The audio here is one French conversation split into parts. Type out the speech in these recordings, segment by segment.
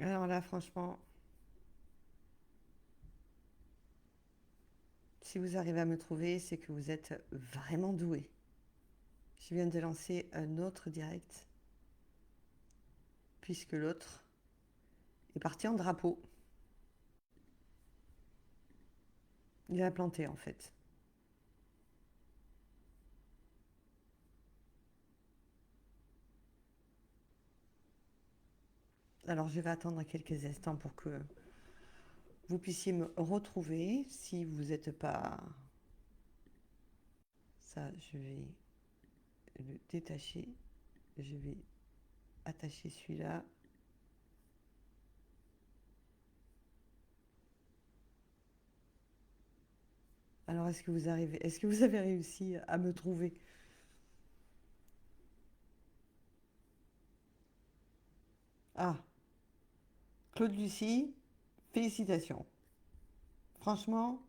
Alors là, franchement, si vous arrivez à me trouver, c'est que vous êtes vraiment doué. Je viens de lancer un autre direct, puisque l'autre est parti en drapeau. Il a planté en fait. Alors je vais attendre quelques instants pour que vous puissiez me retrouver. Si vous n'êtes pas... Ça, je vais le détacher. Je vais attacher celui-là. Alors est-ce que vous avez réussi à me trouver? Ah, Claude Lucie, félicitations. Franchement,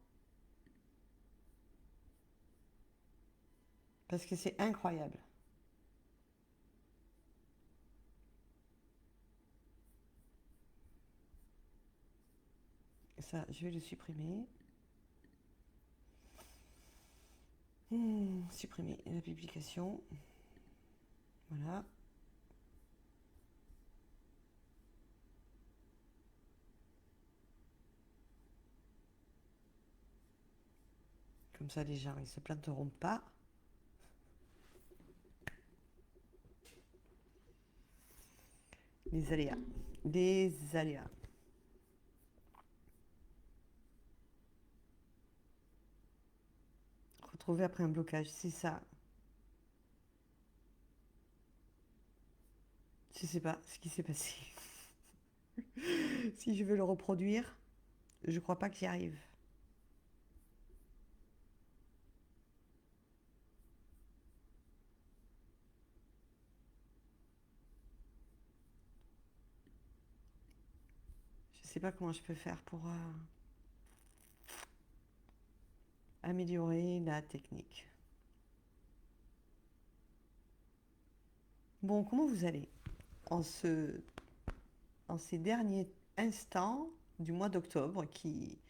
parce que c'est incroyable. Ça, je vais le supprimer. Supprimer la publication. Voilà. Comme ça, les gens, ils se planteront pas. Les aléas. Des aléas. Retrouver après un blocage, c'est ça. Je sais pas ce qui s'est passé. Si je veux le reproduire, je crois pas que j'y arrive. Je sais pas comment je peux faire pour améliorer la technique. Bon, comment vous allez en, ce, en ces derniers instants du mois d'octobre qui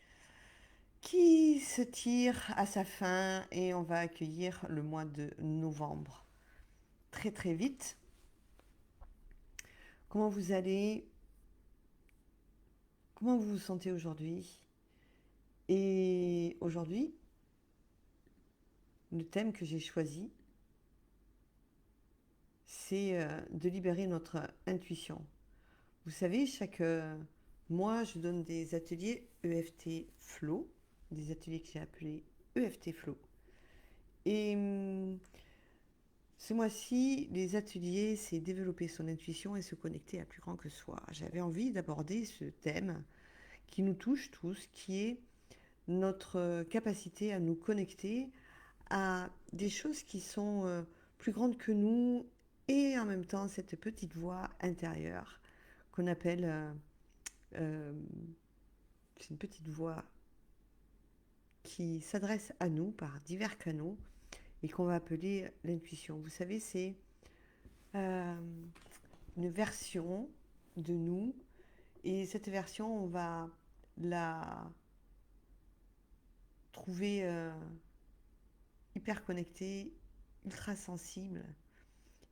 se tire à sa fin et on va accueillir le mois de novembre très très vite. Comment vous allez? Comment vous vous sentez aujourd'hui? Et aujourd'hui, le thème que j'ai choisi, c'est de libérer notre intuition. Vous savez, chaque mois, je donne des ateliers EFT Flow, des ateliers que j'ai appelés EFT Flow. Et ce mois-ci, les ateliers, c'est développer son intuition et se connecter à plus grand que soi. J'avais envie d'aborder ce thème qui nous touche tous, qui est notre capacité à nous connecter à des choses qui sont plus grandes que nous et en même temps cette petite voix intérieure qu'on appelle, euh, c'est une petite voix qui s'adresse à nous par divers canaux et qu'on va appeler l'intuition. Vous savez, c'est euh, une version de nous et cette version, on va la trouver hyper connectée, ultra sensible.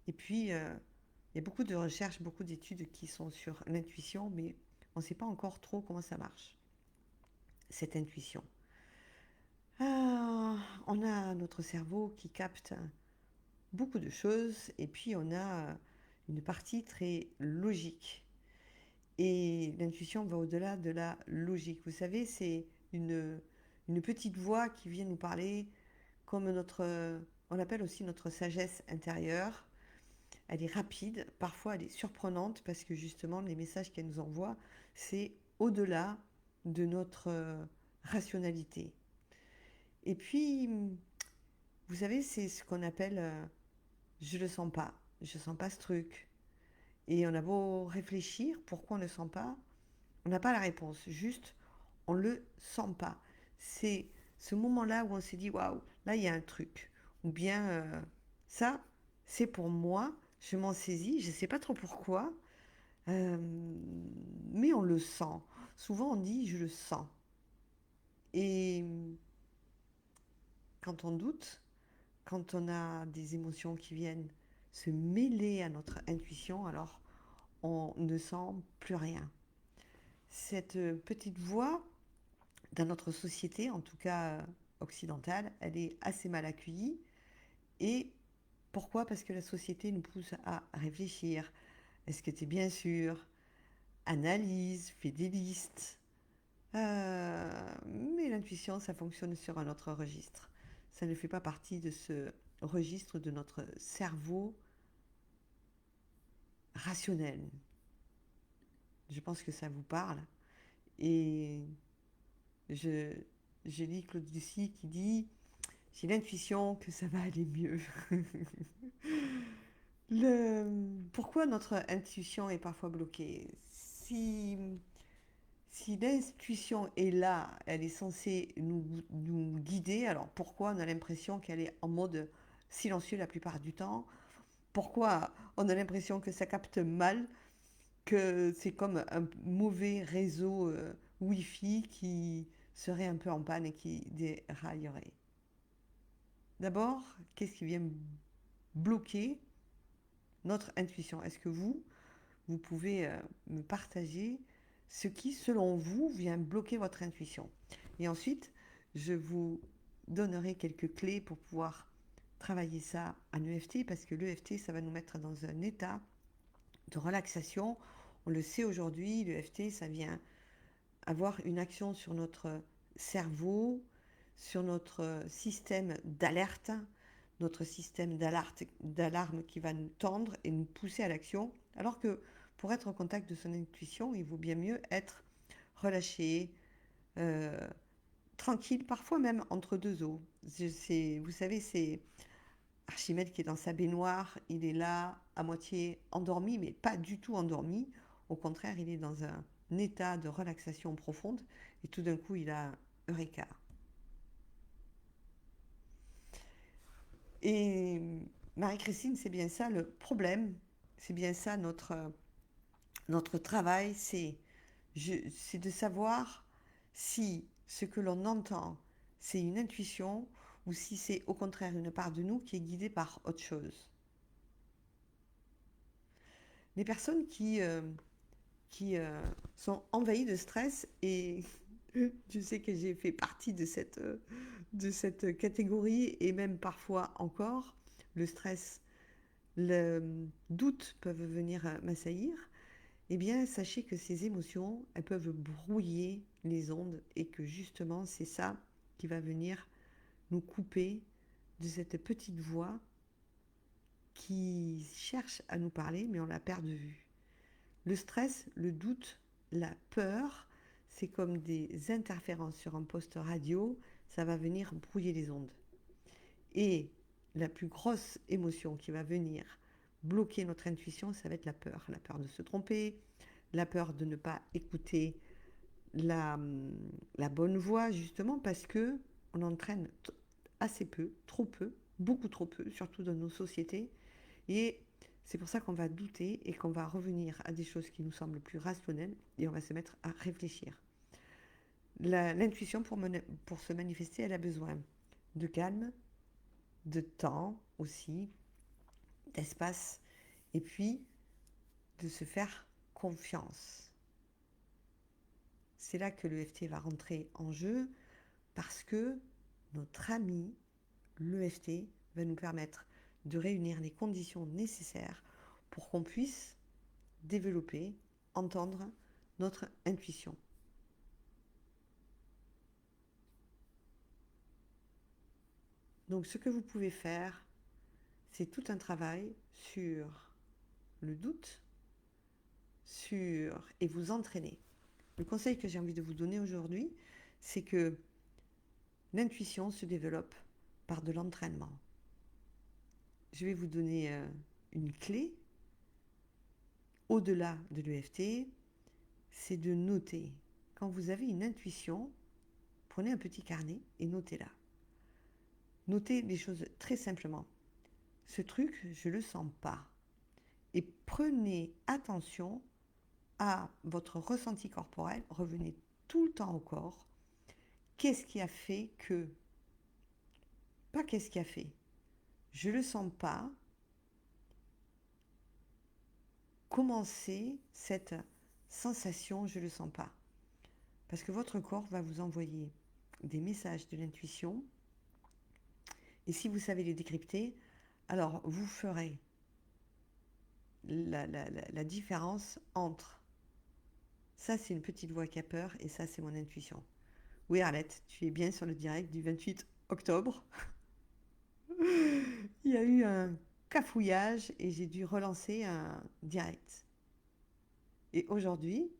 Et puis, il y a beaucoup de recherches, beaucoup d'études qui sont sur l'intuition, mais on ne sait pas encore trop comment ça marche, cette intuition. Ah, on a notre cerveau qui capte beaucoup de choses, et puis on a une partie très logique. Et l'intuition va au-delà de la logique. Vous savez, c'est une petite voix qui vient nous parler comme on appelle aussi notre sagesse intérieure. Elle est rapide, parfois elle est surprenante parce que justement les messages qu'elle nous envoie, c'est au-delà de notre rationalité. Et puis, vous savez, c'est ce qu'on appelle je le sens pas, je sens pas ce truc. Et on a beau réfléchir, pourquoi on ne le sent pas, on n'a pas la réponse, juste on le sent pas. C'est ce moment-là où on s'est dit waouh, là il y a un truc. Ou bien ça, c'est pour moi, je m'en saisis, je ne sais pas trop pourquoi, Euh, mais on le sent. Souvent on dit je le sens. Et quand on doute, quand on a des émotions qui viennent se mêler à notre intuition, alors on ne sent plus rien. Cette petite voix, dans notre société, en tout cas occidentale, elle est assez mal accueillie. Et pourquoi? Parce que la société nous pousse à réfléchir. Est-ce que tu es bien sûr? Analyse, fais des listes. Mais l'intuition, ça fonctionne sur un autre registre. Ça ne fait pas partie de ce registre de notre cerveau rationnel. Je pense que ça vous parle. Et je, je lis Claude Debussy qui dit j'ai l'intuition que ça va aller mieux. Pourquoi notre intuition est parfois bloquée? Si l'intuition est là, elle est censée nous guider, alors pourquoi on a l'impression qu'elle est en mode silencieux la plupart du temps? Pourquoi on a l'impression que ça capte mal, que c'est comme un mauvais réseau Wi-Fi qui serait un peu en panne et qui déraillerait? D'abord, qu'est-ce qui vient bloquer notre intuition? Est-ce que vous pouvez me partager ce qui, selon vous, vient bloquer votre intuition? Et ensuite, je vous donnerai quelques clés pour pouvoir travailler ça en EFT, parce que l'EFT, ça va nous mettre dans un état de relaxation. On le sait aujourd'hui, l'EFT, ça vient avoir une action sur notre cerveau, sur notre système d'alerte, notre système d'alarme qui va nous tendre et nous pousser à l'action, alors que pour être au contact de son intuition, il vaut bien mieux être relâché, euh, tranquille, parfois même entre deux eaux. Vous savez, c'est Archimède qui est dans sa baignoire, il est là à moitié endormi, mais pas du tout endormi. Au contraire, il est dans un état de relaxation profonde et tout d'un coup, il a Eureka. Et Marie-Christine, c'est bien ça le problème, c'est bien ça notre travail, c'est de savoir si ce que l'on entend, c'est une intuition ou si c'est au contraire une part de nous qui est guidée par autre chose. Les personnes qui sont envahies de stress, et je sais que j'ai fait partie de cette catégorie, et même parfois encore, le stress, le doute peuvent venir m'assaillir. Eh bien, sachez que ces émotions, elles peuvent brouiller les ondes et que justement, c'est ça qui va venir nous couper de cette petite voix qui cherche à nous parler, mais on la perd de vue. Le stress, le doute, la peur, c'est comme des interférences sur un poste radio, ça va venir brouiller les ondes. Et la plus grosse émotion qui va venir bloquer notre intuition, ça va être la peur de se tromper, la peur de ne pas écouter la, la bonne voie, justement parce que on entraîne assez peu, trop peu, beaucoup trop peu, surtout dans nos sociétés. Et c'est pour ça qu'on va douter et qu'on va revenir à des choses qui nous semblent plus rationnelles et on va se mettre à réfléchir. L'intuition, pour se manifester, elle a besoin de calme, de temps aussi, d'espace, et puis de se faire confiance. C'est là que l'EFT va rentrer en jeu parce que notre ami, l'EFT, va nous permettre de réunir les conditions nécessaires pour qu'on puisse développer, entendre notre intuition. Donc ce que vous pouvez faire, c'est tout un travail sur le doute, et vous entraîner. Le conseil que j'ai envie de vous donner aujourd'hui, c'est que l'intuition se développe par de l'entraînement. Je vais vous donner une clé au-delà de l'EFT, c'est de noter. Quand vous avez une intuition, prenez un petit carnet et notez-la. Notez les choses très simplement. Ce truc, je ne le sens pas. Et prenez attention à votre ressenti corporel, revenez tout le temps au corps. Qu'est-ce qui a fait que... Pas qu'est-ce qui a fait. Je ne le sens pas. Comment c'est cette sensation, je ne le sens pas. Parce que votre corps va vous envoyer des messages de l'intuition. Et si vous savez les décrypter, alors vous ferez la différence entre ça, c'est une petite voix qui a peur et ça, c'est mon intuition. Oui, Arlette, tu es bien sur le direct du 28 octobre. Il y a eu un cafouillage et j'ai dû relancer un direct. Et aujourd'hui,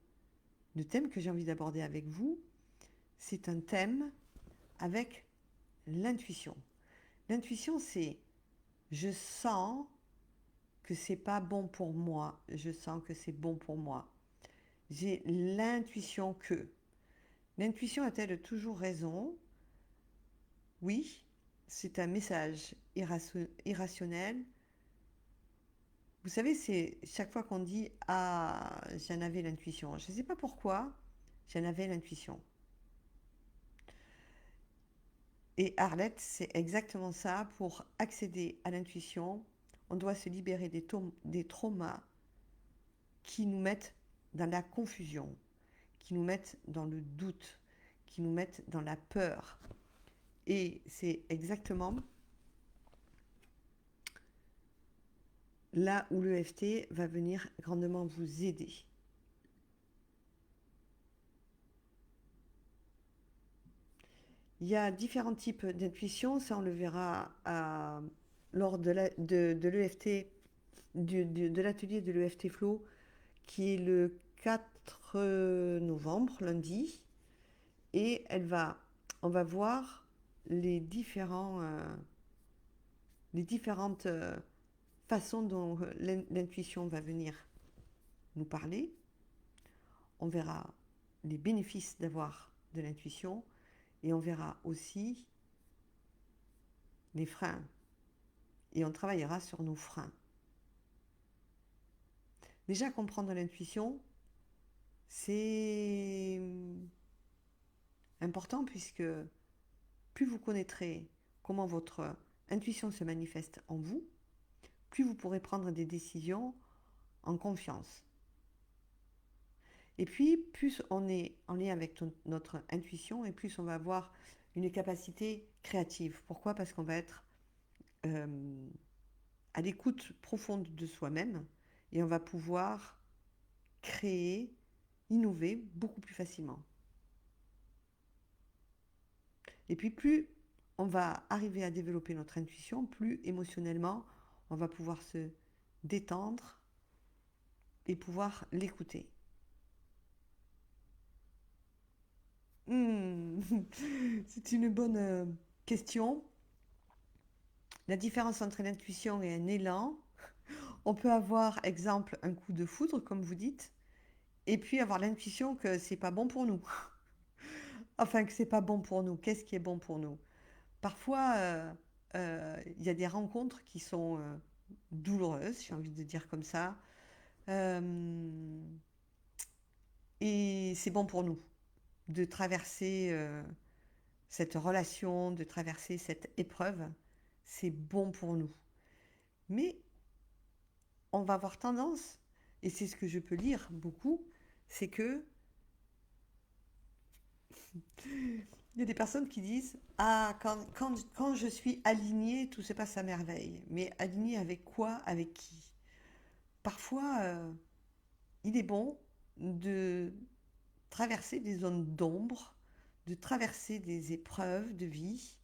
le thème que j'ai envie d'aborder avec vous, c'est un thème avec l'intuition. L'intuition, c'est je sens que c'est pas bon pour moi, je sens que c'est bon pour moi. J'ai l'intuition que. L'intuition a-t-elle toujours raison? Oui, c'est un message irrationnel. Vous savez, c'est chaque fois qu'on dit ah, j'en avais l'intuition. Je ne sais pas pourquoi, j'en avais l'intuition. Et Arlette, c'est exactement ça. Pour accéder à l'intuition, on doit se libérer des traumas qui nous mettent dans la confusion, qui nous mettent dans le doute, qui nous mettent dans la peur. Et c'est exactement là où l'EFT va venir grandement vous aider. Il y a différents types d'intuition, ça on le verra lors de l'EFT, de l'atelier de l'EFT Flow, qui est le 4 novembre, lundi, et on va voir les différentes façons dont l'intuition va venir nous parler. On verra les bénéfices d'avoir de l'intuition et on verra aussi les freins. Et on travaillera sur nos freins. Déjà, comprendre l'intuition, c'est important puisque plus vous connaîtrez comment votre intuition se manifeste en vous, plus vous pourrez prendre des décisions en confiance. Et puis, plus on est en lien avec notre intuition et plus on va avoir une capacité créative. Pourquoi? Parce qu'on va être à l'écoute profonde de soi-même et on va pouvoir créer, innover beaucoup plus facilement. Et puis plus on va arriver à développer notre intuition, plus émotionnellement on va pouvoir se détendre et pouvoir l'écouter. C'est une bonne question. La différence entre l'intuition et un élan, on peut avoir, exemple, un coup de foudre, comme vous dites, et puis avoir l'intuition que c'est pas bon pour nous. Enfin, que c'est pas bon pour nous. Qu'est-ce qui est bon pour nous? Parfois, il y a des rencontres qui sont douloureuses, j'ai envie de dire comme ça. Euh, et c'est bon pour nous de traverser cette relation, de traverser cette épreuve. C'est bon pour nous. Mais on va avoir tendance, et c'est ce que je peux lire beaucoup, c'est que il y a des personnes qui disent ah, quand je suis alignée, tout se passe à merveille. Mais alignée avec quoi? Avec qui? Parfois, il est bon de traverser des zones d'ombre, de traverser des épreuves de vie.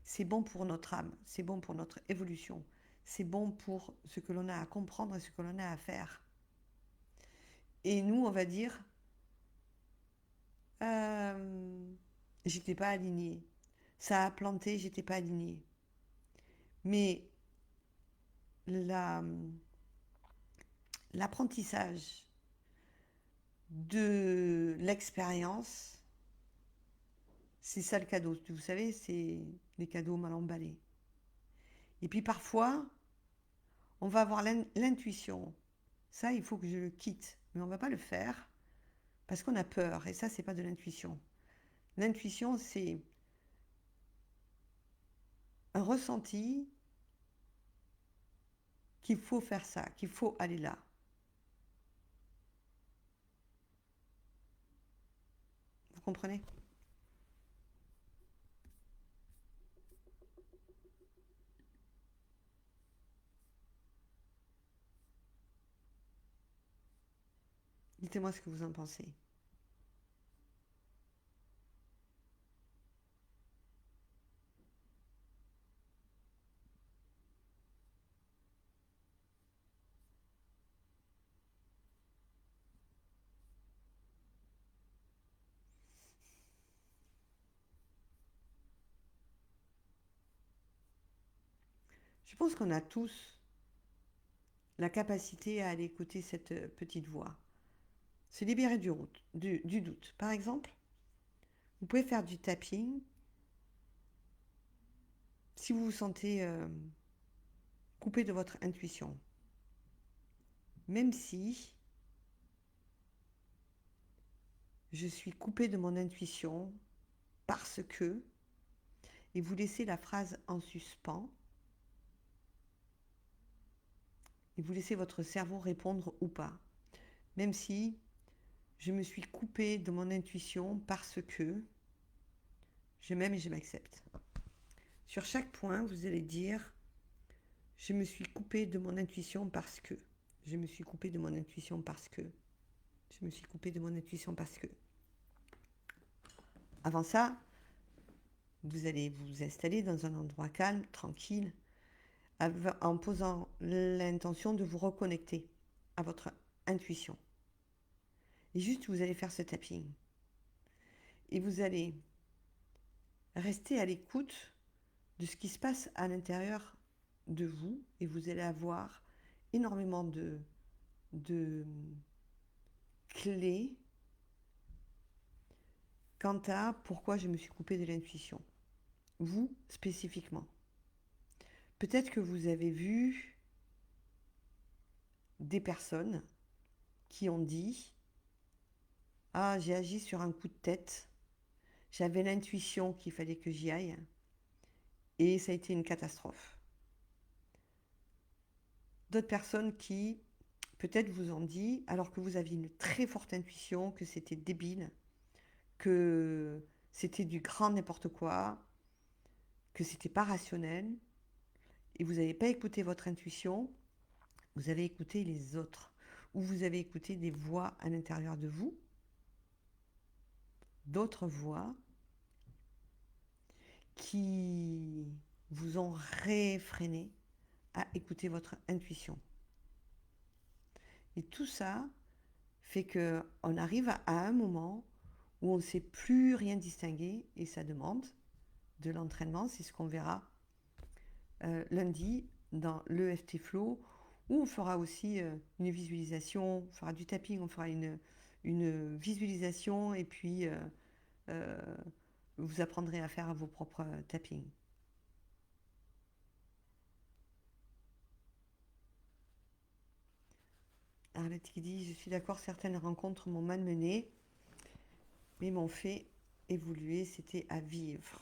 C'est bon pour notre âme, c'est bon pour notre évolution, c'est bon pour ce que l'on a à comprendre et ce que l'on a à faire. Et nous, on va dire, euh, j'étais pas alignée. Ça a planté, j'étais pas alignée. Mais la, l'apprentissage de l'expérience, c'est ça le cadeau. Vous savez, c'est les cadeaux mal emballés. Et puis parfois, on va avoir l'intuition. Ça, il faut que je le quitte. Mais on ne va pas le faire parce qu'on a peur. Et ça, c'est pas de l'intuition. L'intuition, c'est un ressenti qu'il faut faire ça, qu'il faut aller là. Vous comprenez? Dites-moi ce que vous en pensez. Je pense qu'on a tous la capacité à aller écouter cette petite voix. Se libérer du doute. Par exemple, vous pouvez faire du tapping si vous vous sentez coupé de votre intuition. Même si je suis coupé de mon intuition parce que, et vous laissez la phrase en suspens, et vous laissez votre cerveau répondre ou pas. Même si je me suis coupé de mon intuition parce que je m'aime et je m'accepte. Sur chaque point, vous allez dire je me suis coupé de mon intuition parce que. Je me suis coupé de mon intuition parce que. Je me suis coupé de mon intuition parce que. Avant ça, vous allez vous installer dans un endroit calme, tranquille, en posant l'intention de vous reconnecter à votre intuition. Et juste, vous allez faire ce tapping. Et vous allez rester à l'écoute de ce qui se passe à l'intérieur de vous. Et vous allez avoir énormément de clés quant à pourquoi je me suis coupé de l'intuition. Vous, spécifiquement. Peut-être que vous avez vu des personnes qui ont dit « Ah, j'ai agi sur un coup de tête, j'avais l'intuition qu'il fallait que j'y aille, et ça a été une catastrophe. » D'autres personnes qui, peut-être vous ont dit, alors que vous aviez une très forte intuition, que c'était débile, que c'était du grand n'importe quoi, que c'était pas rationnel, et vous n'avez pas écouté votre intuition, vous avez écouté les autres, ou vous avez écouté des voix à l'intérieur de vous, d'autres voix qui vous ont réfréné à écouter votre intuition. Et tout ça fait qu'on arrive à un moment où on ne sait plus rien distinguer et ça demande de l'entraînement. C'est ce qu'on verra lundi dans l'EFT Flow où on fera aussi une visualisation, on fera du tapping, on fera une visualisation et puis vous apprendrez à faire vos propres tapping. Arlette qui dit, je suis d'accord, certaines rencontres m'ont malmené, mais m'ont fait évoluer, c'était à vivre.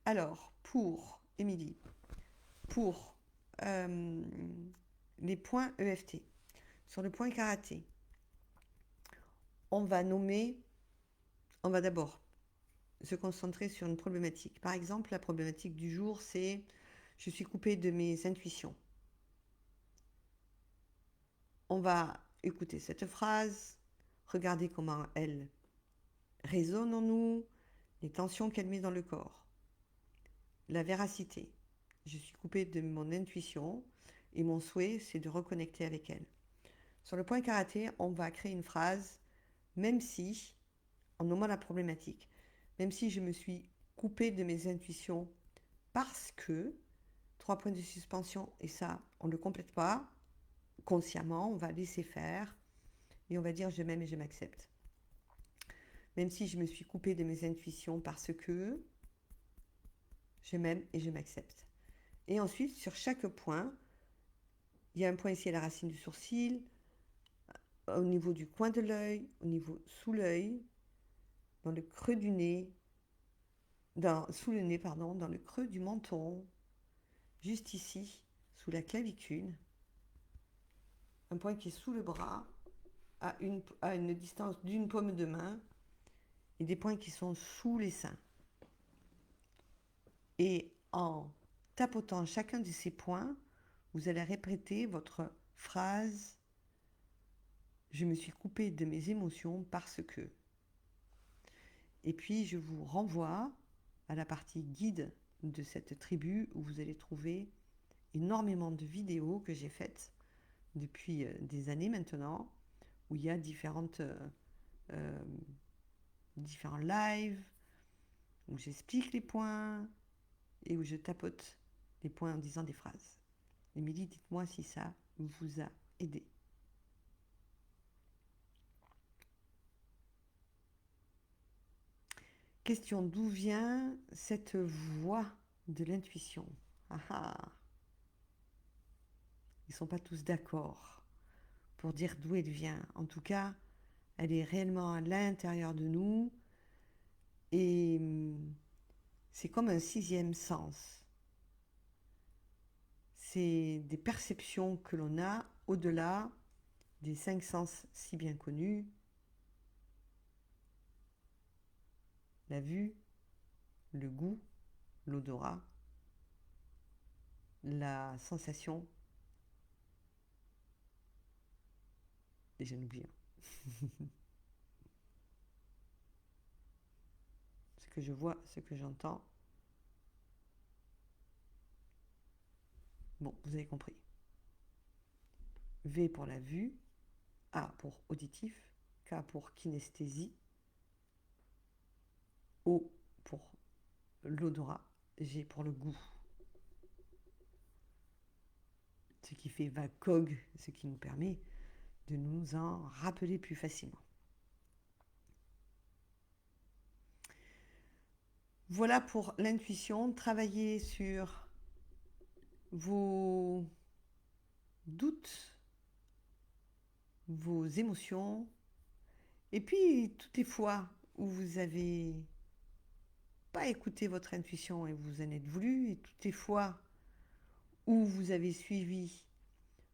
Alors, pour Émilie, pour les points EFT, sur le point karaté, on va d'abord se concentrer sur une problématique. Par exemple, la problématique du jour, c'est je suis coupée de mes intuitions. On va écouter cette phrase, regarder comment elle résonne en nous, les tensions qu'elle met dans le corps. La véracité. Je suis coupée de mon intuition et mon souhait, c'est de reconnecter avec elle. Sur le point karaté, on va créer une phrase, même si, en nommant la problématique, même si je me suis coupée de mes intuitions parce que, 3 points de suspension, et ça, on ne le complète pas, consciemment, on va laisser faire, et on va dire je m'aime et je m'accepte. Même si je me suis coupée de mes intuitions parce que je m'aime et je m'accepte. Et ensuite, sur chaque point, il y a un point ici à la racine du sourcil, au niveau du coin de l'œil, au niveau sous l'œil, dans le creux du nez, sous le nez, pardon, dans le creux du menton, juste ici, sous la clavicule, un point qui est sous le bras, à une distance d'une paume de main, et des points qui sont sous les seins. Et en tapotant chacun de ces points, vous allez répéter votre phrase « Je me suis coupé de mes émotions parce que… ». Et puis je vous renvoie à la partie guide de cette tribu où vous allez trouver énormément de vidéos que j'ai faites depuis des années maintenant, où il y a différents lives, où j'explique les points et où je tapote les points en disant des phrases. Émilie, dites-moi si ça vous a aidé. Question, d'où vient cette voix de l'intuition? Ah ah. Ils ne sont pas tous d'accord pour dire d'où elle vient. En tout cas, elle est réellement à l'intérieur de nous et c'est comme un sixième sens. C'est des perceptions que l'on a au-delà des cinq sens si bien connus. La vue, le goût, l'odorat, la sensation. Et j'en oublie un. Ce que je vois, ce que j'entends. Bon, vous avez compris. V pour la vue, A pour auditif, K pour kinesthésie, O pour l'odorat, G pour le goût. Ce qui fait VACOG, ce qui nous permet de nous en rappeler plus facilement. Voilà pour l'intuition. Travaillez sur vos doutes, vos émotions. Et puis, toutes les fois où vous avez pas écouté votre intuition et vous en êtes voulu, et toutes les fois où vous avez suivi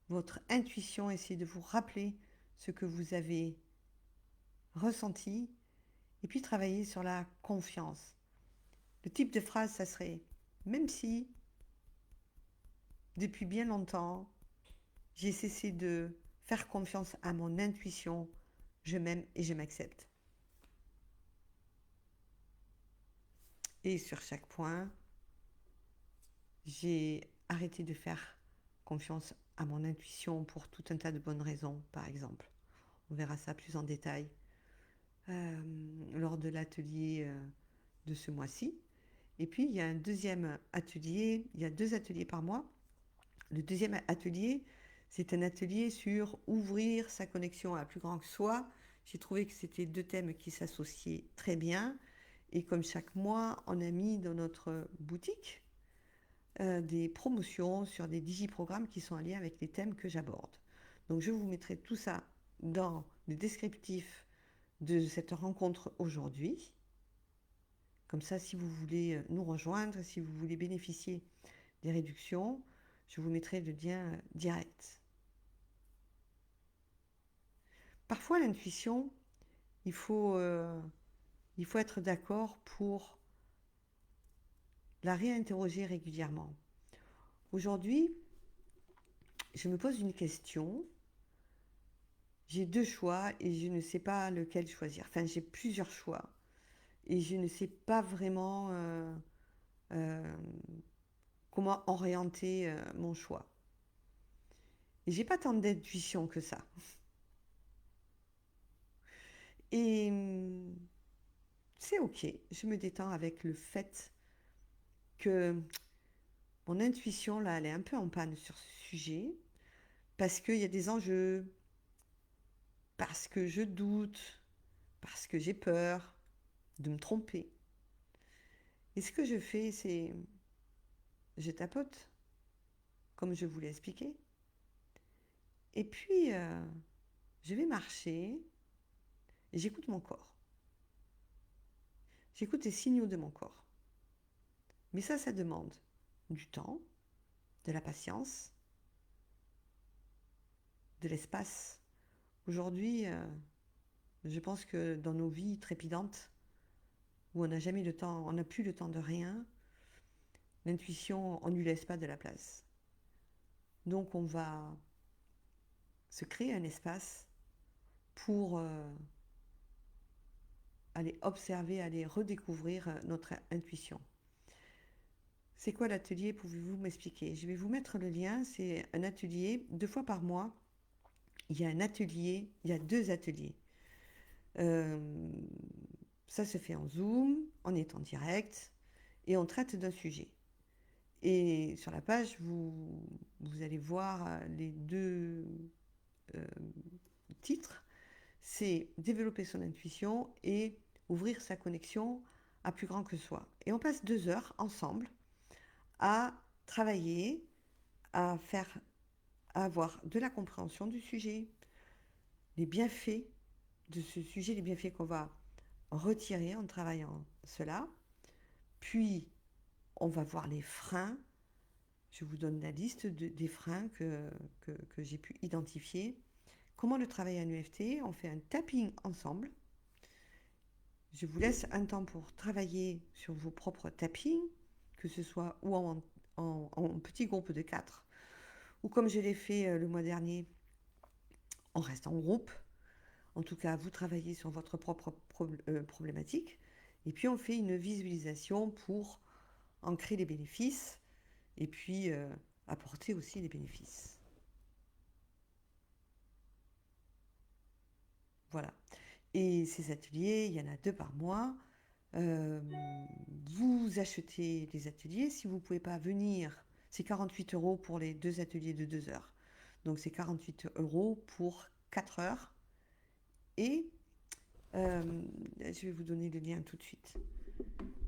votre intuition, essayez de vous rappeler ce que vous avez ressenti, et puis travailler sur la confiance. Le type de phrase, ça serait « Même si, depuis bien longtemps, j'ai cessé de faire confiance à mon intuition, je m'aime et je m'accepte. » Et sur chaque point, j'ai arrêté de faire confiance à mon intuition pour tout un tas de bonnes raisons, par exemple. On verra ça plus en détail lors de l'atelier de ce mois-ci. Et puis, il y a un deuxième atelier, il y a 2 ateliers par mois. Le deuxième atelier, c'est un atelier sur ouvrir sa connexion à plus grand que soi. J'ai trouvé que c'était 2 thèmes qui s'associaient très bien. Et comme chaque mois, on a mis dans notre boutique des promotions sur des digiprogrammes qui sont en lien avec les thèmes que j'aborde. Donc je vous mettrai tout ça dans le descriptif de cette rencontre aujourd'hui. Comme ça, si vous voulez nous rejoindre, si vous voulez bénéficier des réductions, je vous mettrai le lien direct. Parfois, l'intuition, il faut être d'accord pour la réinterroger régulièrement. Aujourd'hui, je me pose une question. J'ai 2 choix et je ne sais pas lequel choisir. Enfin, j'ai plusieurs choix et je ne sais pas vraiment comment orienter mon choix. Et j'ai pas tant d'intuition que ça. Et c'est ok, je me détends avec le fait que mon intuition, là, elle est un peu en panne sur ce sujet, parce qu'il y a des enjeux, parce que je doute, parce que j'ai peur de me tromper. Et ce que je fais, c'est je tapote comme je vous l'ai expliqué. Et puis, je vais marcher et j'écoute mon corps. J'écoute les signaux de mon corps. Mais ça demande du temps, de la patience, de l'espace. Aujourd'hui, je pense que dans nos vies trépidantes, où on n'a jamais le temps, on n'a plus le temps de rien, l'intuition, on ne lui laisse pas de la place. Donc on va se créer un espace pour aller observer, aller redécouvrir notre intuition. C'est quoi l'atelier? Pouvez-vous m'expliquer? Je vais vous mettre le lien. C'est un atelier, 2 fois par mois. Il y a un atelier, il y a 2 ateliers. Euh, Ça se fait en Zoom, on est en direct et on traite d'un sujet. Et sur la page, vous allez voir les 2 euh, titres. C'est développer son intuition et ouvrir sa connexion à plus grand que soi. Et on passe 2 heures ensemble à travailler, à faire, à avoir de la compréhension du sujet, les bienfaits de ce sujet, les bienfaits qu'on va retirer en travaillant cela. Puis, on va voir les freins. Je vous donne la liste des freins que j'ai pu identifier. Comment le travailler en EFT? On fait un tapping ensemble. Je vous laisse un temps pour travailler sur vos propres tappings, que ce soit ou en petit groupe de 4, ou comme je l'ai fait le mois dernier, on reste en groupe. En tout cas, vous travaillez sur votre propre problématique. Et puis, on fait une visualisation pour ancrer les bénéfices et puis apporter aussi les bénéfices. Voilà. Et ces ateliers, il y en a 2 par mois. Vous achetez les ateliers. Si vous ne pouvez pas venir, c'est 48 € pour les 2 ateliers de 2 heures. Donc, c'est 48 € pour 4 heures. Et je vais vous donner le lien tout de suite.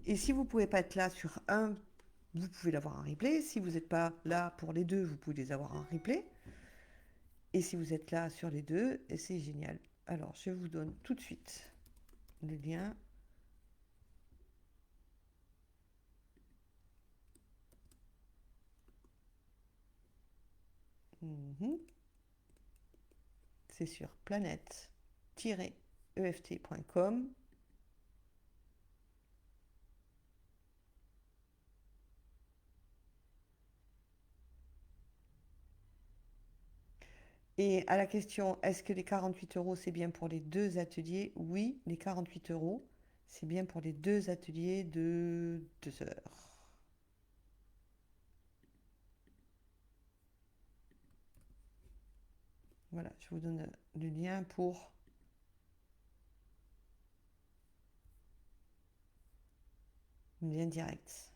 Et si vous ne pouvez pas être là sur un, vous pouvez l'avoir en replay. Si vous n'êtes pas là pour les 2, vous pouvez les avoir en replay. Et si vous êtes là sur les 2, c'est génial. Alors, je vous donne tout de suite le lien. C'est sur planète-eft.com. Et à la question, est-ce que les 48 € c'est bien pour les 2 ateliers? Oui, les 48 € c'est bien pour les 2 ateliers de 2 heures. Voilà, je vous donne le lien pour le lien direct.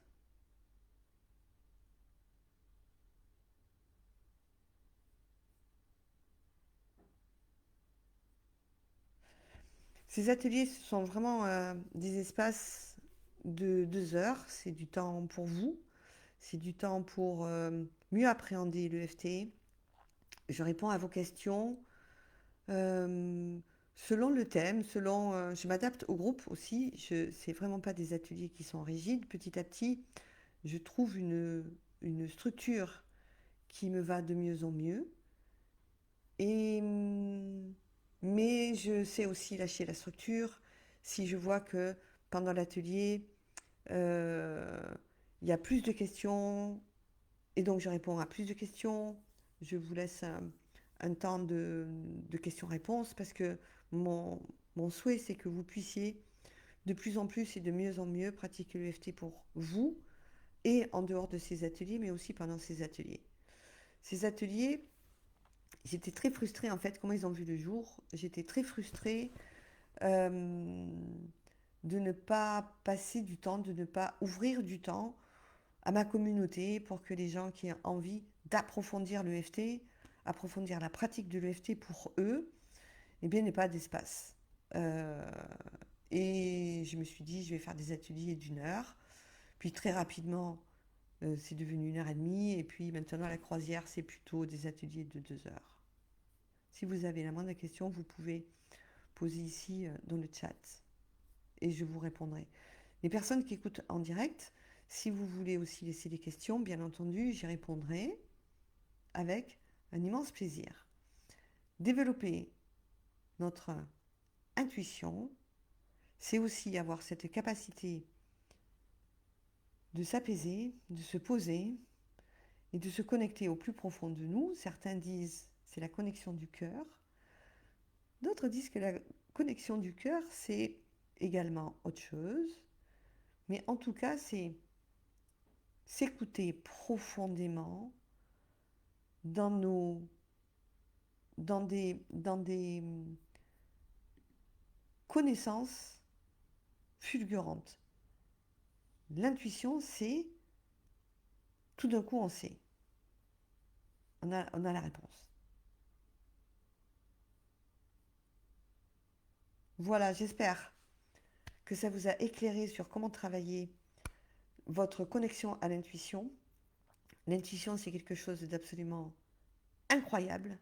Ces ateliers, ce sont vraiment des espaces de 2 heures. C'est du temps pour vous. C'est du temps pour mieux appréhender l'EFT. Je réponds à vos questions selon le thème, je m'adapte au groupe aussi. C'est vraiment pas des ateliers qui sont rigides. Petit à petit, je trouve une structure qui me va de mieux en mieux. Et, mais je sais aussi lâcher la structure si je vois que pendant l'atelier, euh, il y a plus de questions et donc je réponds à plus de questions. Je vous laisse un temps de questions-réponses parce que mon souhait, c'est que vous puissiez de plus en plus et de mieux en mieux pratiquer l'EFT pour vous et en dehors de ces ateliers, mais aussi pendant ces ateliers. Ces ateliers, j'étais très frustrée en fait, comment ils ont vu le jour. J'étais très frustrée euh, de ne pas passer du temps, de ne pas ouvrir du temps à ma communauté pour que les gens qui ont envie d'approfondir l'EFT, approfondir la pratique de l'EFT pour eux, eh bien, n'aient pas d'espace. Et je me suis dit, je vais faire des ateliers d'1 heure. Puis très rapidement, c'est devenu 1h30, et puis maintenant la croisière, c'est plutôt des ateliers de 2 heures. Si vous avez la moindre question, vous pouvez poser ici dans le chat et je vous répondrai. Les personnes qui écoutent en direct, si vous voulez aussi laisser des questions, bien entendu, j'y répondrai avec un immense plaisir. Développer notre intuition, c'est aussi avoir cette capacité de s'apaiser, de se poser et de se connecter au plus profond de nous. Certains disent c'est la connexion du cœur. D'autres disent que la connexion du cœur, c'est également autre chose. Mais en tout cas, c'est s'écouter profondément dans des connaissances fulgurantes. L'intuition, c'est tout d'un coup on sait. On a la réponse. Voilà, j'espère que ça vous a éclairé sur comment travailler votre connexion à l'intuition. L'intuition, c'est quelque chose d'absolument incroyable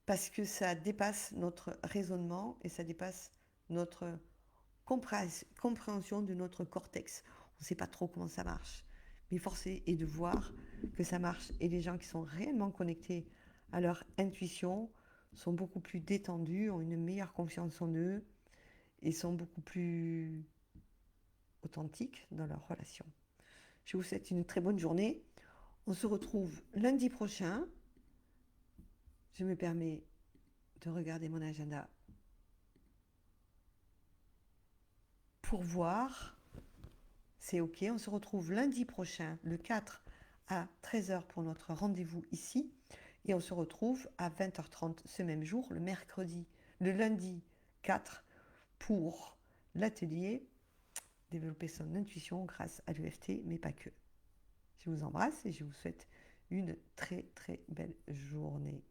parce que ça dépasse notre raisonnement et ça dépasse notre compréhension de notre cortex. On ne sait pas trop comment ça marche, mais force est de voir que ça marche. Et les gens qui sont réellement connectés à leur intuition sont beaucoup plus détendus, ont une meilleure confiance en eux et sont beaucoup plus authentiques dans leurs relations. Je vous souhaite une très bonne journée. On se retrouve lundi prochain. Je me permets de regarder mon agenda pour voir. C'est OK. On se retrouve lundi prochain, le 4 à 13h pour notre rendez-vous ici. Et on se retrouve à 20h30 ce même jour, le lundi 4, pour l'atelier Développer son intuition grâce à l'EFT, mais pas que. Je vous embrasse et je vous souhaite une très très belle journée.